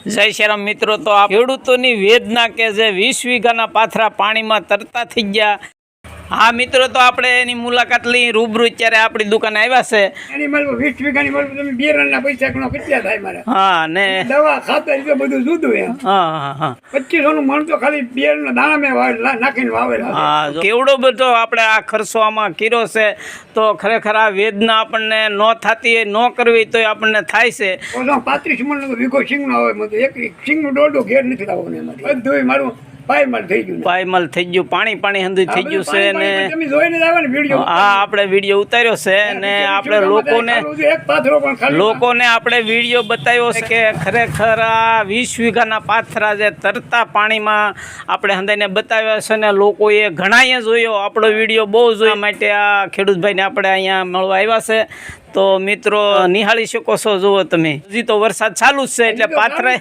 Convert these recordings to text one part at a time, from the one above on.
જય શ્રી રામ મિત્રો, તો આ ખેડૂતોની વેદના કે જે 20 વીઘાના પાથરા પાણીમાં તરતા થઈ ગયા। હા મિત્રો, તો આપણે એની મુલાકાત લઈ રૂબરૂ અત્યારે આપણી દુકાને આવ્યા છે। એની મળવું 20 વીઘાની મળવું તમે બિયારણના પૈસા ઘણો કેટલા થાય મારે? હા ને દવા ખાતર તો બધું જુદું એમ। હા 2500 નું મણ તો ખાલી બિયારણના દાણા મેં નાખીને વાવેલા। હા, કેવડો બધો આપણે આ ખર્ચો આમાં કર્યો છે, તો ખરેખર આ વેદના આપણને ન થતી હોય, ન કરવી તો આપણને થાય છે। 35 મણ વીઘો સિંગનો આવે, મને એક સિંગનું દોડો ઘેર નથી લાવવાનું એમાંથી બધું મારું પાયમાલ થઈ ગયું, પાયમાલ થઈ ગયું, પાણી હંધું થઈ ગયું છે ને તમે જોઈને જ આવે ને વિડિયો। હા, આપણે વિડીયો ઉતાર્યો છે ને આપણે લોકોને આપણે વિડીયો બતાવ્યો છે કે ખરેખર આ 20 વીઘાના પાથરા જે તરતા પાણીમાં આપણે હંધાઈને બતાવ્યા છે ને લોકોએ ઘણાએ જોયો, આપણો વિડીયો બહુ જોયા માટે આ ખેડૂતભાઈને આપણે અહીંયા મળવા આવ્યા છે। તો મિત્રો નિહાળી શકો છો, જુઓ તમે, હજી તો વરસાદ ચાલુ જ છે એટલે પાથરા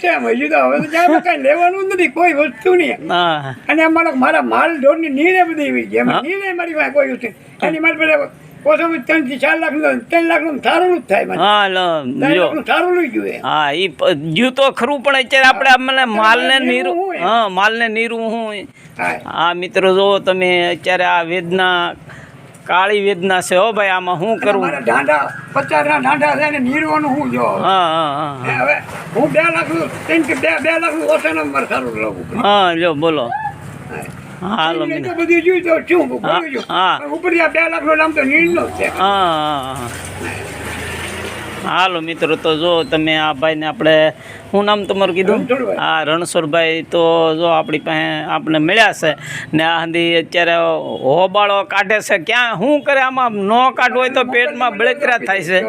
લેવાનું નથી કોઈ વસ્તુ નહીં। હા, અને મારા માલ ઢોરની નીરે બધી નીરે મારી પાસે કોઈ છે એની મારી પાસે ઓછામાં 3 થી 4 લાખ 3 લાખ નું સારું જ થાય। હા સારું લઈ જોઈએ। હા, એ જ્યું તો ખરું, પણ અત્યારે આપણે માલને નીરું, હા માલને નીરું હું। હા મિત્રો, જુઓ તમે, અત્યારે આ વેદના કાળી વેદના છે હો ભાઈ, આમાં શું કરવું? ઢાંઢા 50 ના ઢાંઢા છે ને નીરવાનું હું જો। હા હવે હું 2 લાખ 3 કે 2 લાખ નું ઓછા નંબર સારું લઉં। હા લ્યો બોલો। હાલો તો બધું જોઈ તો શું બોલું છું? ઉપર 2 લાખ નો નામ તો નીરનો છે। હા હાલો મિત્રો, તો જો તમે આ ભાઈને આપણે, શું નામ તમારું કીધું? હા, રણછોડભાઈ, તો જો આપણી પાસે આપણે મળ્યા છે ને આ હંધી અત્યારે હોબાળો કાઢે છે, ક્યાં શું કરે? આમાં ન કાઢવો હોય તો પેટમાં બળતરા થાય છે।